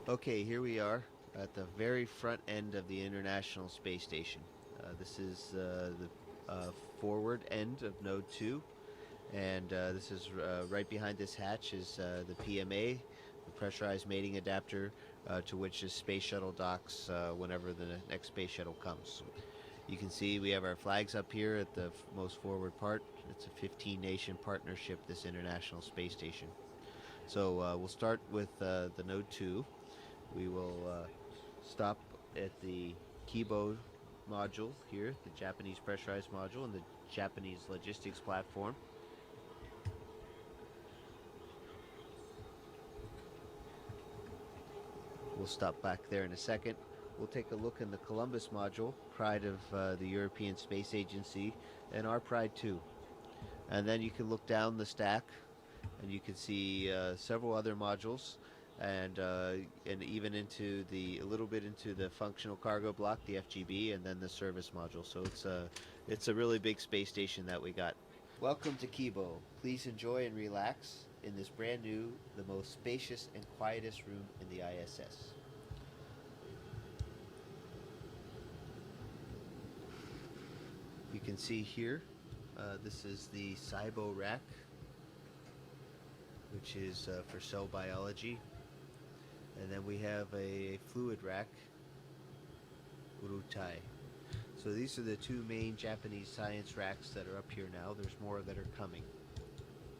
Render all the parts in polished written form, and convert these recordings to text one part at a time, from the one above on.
Okay, here we are at the very front end of the International Space Station. This is the forward end of Node 2, and this is right behind this hatch is the PMA, the pressurized mating adapter, to which the space shuttle docks whenever the next space shuttle comes. You can see we have our flags up here at the most forward part. It's a 15 nation partnership, this International Space Station. So we'll start with the Node 2. We will stop at the Kibo module here, the Japanese pressurized module, and the Japanese logistics platform. We'll stop back there in a second. We'll take a look in the Columbus module, pride of the European Space Agency, and our pride too. And then you can look down the stack, and you can see several other modules, and even into the a little bit into the functional cargo block, the FGB, and then the service module. So it's a really big space station that we got. Welcome to Kibo. Please enjoy and relax in this brand new, the most spacious and quietest room in the ISS. You can see here, this is the SIBO rack, which is for cell biology. And then we have a fluid rack, Urutai. So these are the two main Japanese science racks that are up here now. There's more that are coming.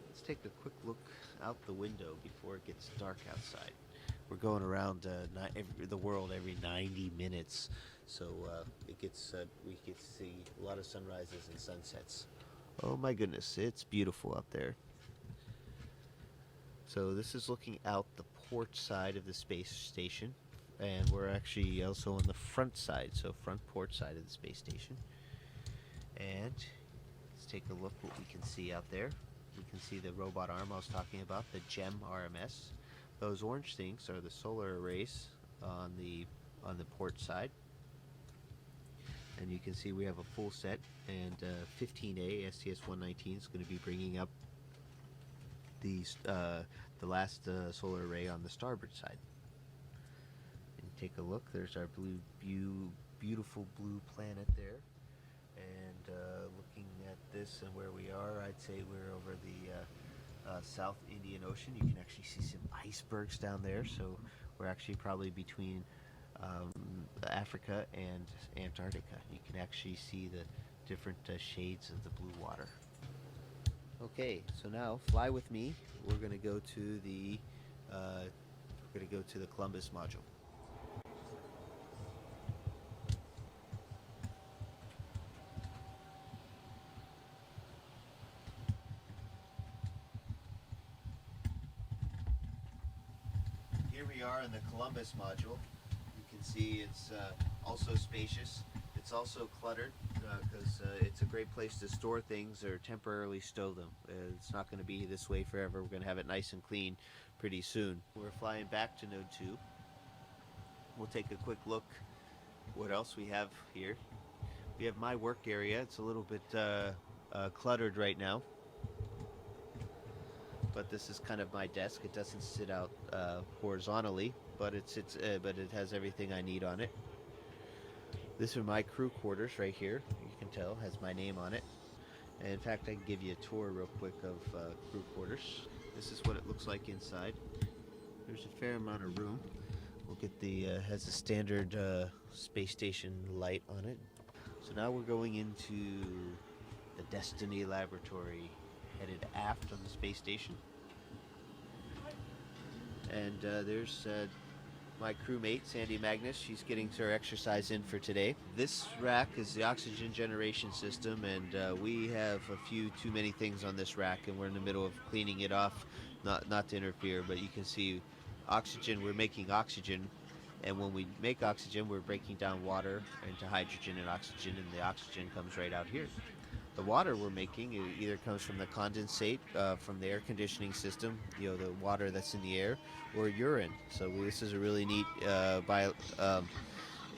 Let's take a quick look out the window before it gets dark outside. We're going around the world every 90 minutes, so we get to see a lot of sunrises and sunsets. Oh my goodness, it's beautiful up there. So this is looking out the port side of the space station, and we're actually also on the front side, so front port side of the space station. And let's take a look what we can see out there. We can see the robot arm I was talking about, the GEM RMS. Those orange things are the solar arrays on the port side. And you can see we have a full set, and 15A STS-119 is going to be bringing up the last solar array on the starboard side. And take a look. There's our beautiful blue planet there. And looking at this and where we are, I'd say we're over the South Indian Ocean. You can actually see some icebergs down there. So we're actually probably between Africa and Antarctica. You can actually see the different shades of the blue water. Okay, so now fly with me. We're going to go to the Columbus module. Here we are in the Columbus module. You can see it's also spacious. It's also cluttered because it's a great place to store things or temporarily stow them. It's not going to be this way forever. We're going to have it nice and clean pretty soon. We're flying back to Node 2. We'll take a quick look what else we have here. We have my work area. It's a little bit cluttered right now, but this is kind of my desk. It doesn't sit out horizontally, but it has everything I need on it. This are my crew quarters right here. You can tell has my name on it. And in fact, I can give you a tour real quick of crew quarters. This is what it looks like inside. There's a fair amount of room. We'll get the has a standard space station light on it. So now we're going into the Destiny Laboratory, headed aft on the space station. And there's my crewmate, Sandy Magnus. She's getting her exercise in for today. This rack is the oxygen generation system, and we have a few too many things on this rack, and we're in the middle of cleaning it off, not to interfere, but you can see oxygen, we're making oxygen, and when we make oxygen, we're breaking down water into hydrogen and oxygen, and the oxygen comes right out here. The water we're making either comes from the condensate from the air conditioning system, the water that's in the air, or urine. So this is a really neat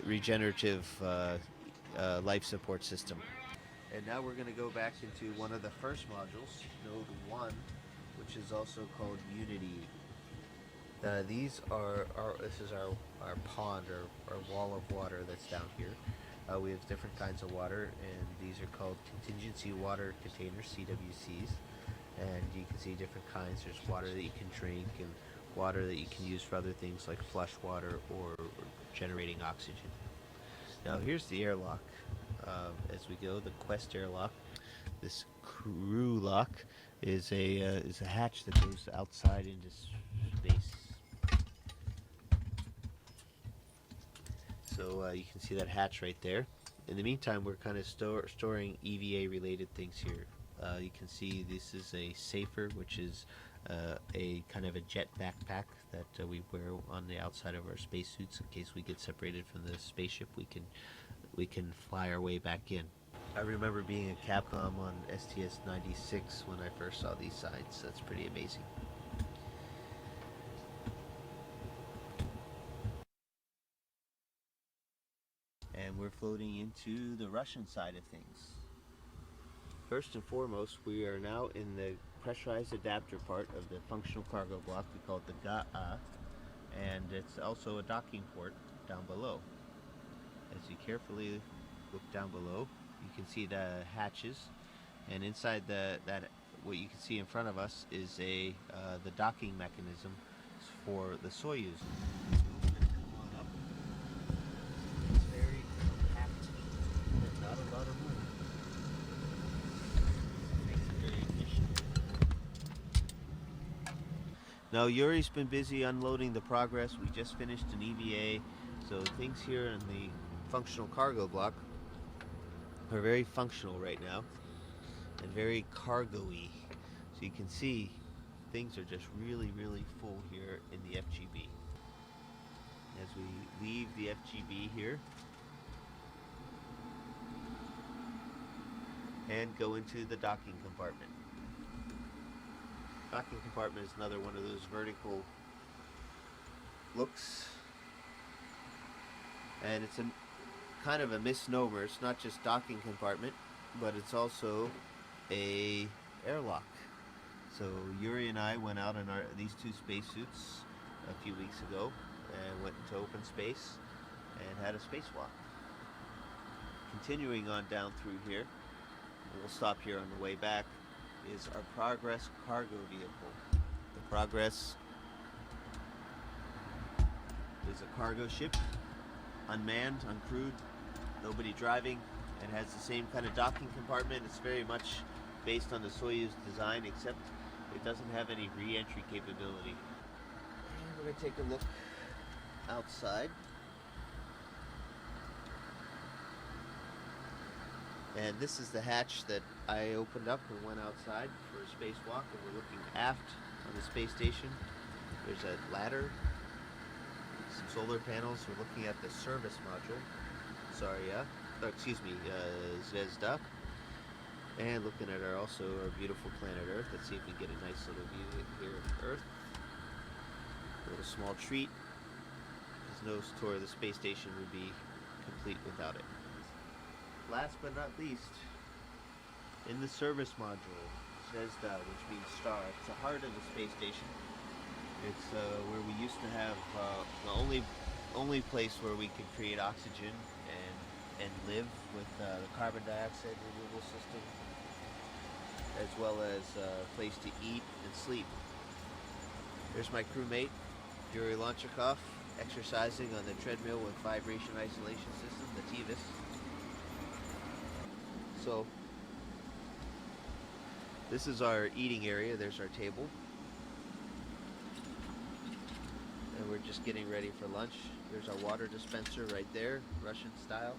regenerative life support system. And now we're going to go back into one of the first modules, Node 1, which is also called Unity. These are this is our pond or wall of water that's down here. We have different kinds of water, and these are called contingency water containers, CWCs. And you can see different kinds. There's water that you can drink, and water that you can use for other things like flush water or generating oxygen. Now here's the airlock. As we go, the Quest airlock. This crew lock is a hatch that goes outside into space. So you can see that hatch right there. In the meantime, we're kind of storing EVA related things here. You can see this is a Safer, which is a kind of a jet backpack that we wear on the outside of our spacesuits in case we get separated from the spaceship. We can fly our way back in. I remember being a Capcom on STS-96 when I first saw these signs. That's pretty amazing. And we're floating into the Russian side of things. First and foremost, we are now in the pressurized adapter part of the functional cargo block. We call it the GAA, and it's also a docking port down below. As you carefully look down below, you can see the hatches, and inside that what you can see in front of us is the docking mechanism for the Soyuz. It's very compact and not a lot of room. Makes it very efficient. Now Yuri's been busy unloading the Progress. We just finished an EVA, so things here in the functional cargo block are very functional right now and very cargo-y. So you can see things are just really full here in the FGB. As we leave the FGB here and go into the docking compartment. Docking compartment is another one of those vertical looks, and it's a kind of a misnomer. It's not just docking compartment, but it's also a airlock. So Yuri and I went out in these two spacesuits a few weeks ago and went into open space and had a spacewalk. Continuing on down through here, and we'll stop here on the way back, is our Progress cargo vehicle. The Progress is a cargo ship, unmanned, uncrewed, nobody driving, and has the same kind of docking compartment. It's very much based on the Soyuz design, except it doesn't have any re-entry capability. And we're going to take a look outside. And this is the hatch that I opened up and went outside for a spacewalk, and we're looking aft on the space station. There's a ladder, some solar panels. We're looking at the service module, Zvezda, and looking at our beautiful planet Earth. Let's see if we get a nice little view here of Earth. A little small treat, because no tour of the space station would be complete without it. Last but not least, in the service module, Zvezda, which means star. It's the heart of the space station. It's where we used to have the only place where we could create oxygen and live with the carbon dioxide removal system, as well as a place to eat and sleep. There's my crewmate, Yuri Lonchakov, exercising on the treadmill with vibration isolation system, the TVIS. So this is our eating area. There's our table, and we're just getting ready for lunch. There's our water dispenser right there, Russian style,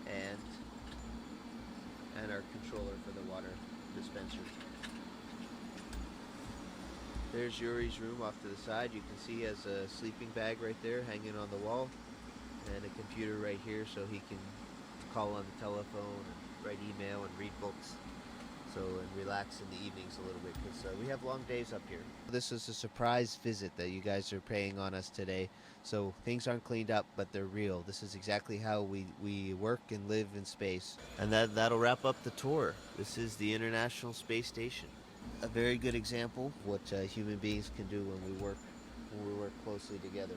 and our controller for the water dispenser. There's Yuri's room off to the side. You can see he has a sleeping bag right there hanging on the wall, and a computer right here so he can call on the telephone and write email and read books, and relax in the evenings a little bit, because we have long days up here. This is a surprise visit that you guys are paying on us today, so things aren't cleaned up, but they're real. This is exactly how we work and live in space. And that'll wrap up the tour. This is the International Space Station. A very good example of what human beings can do when we work when we work closely together.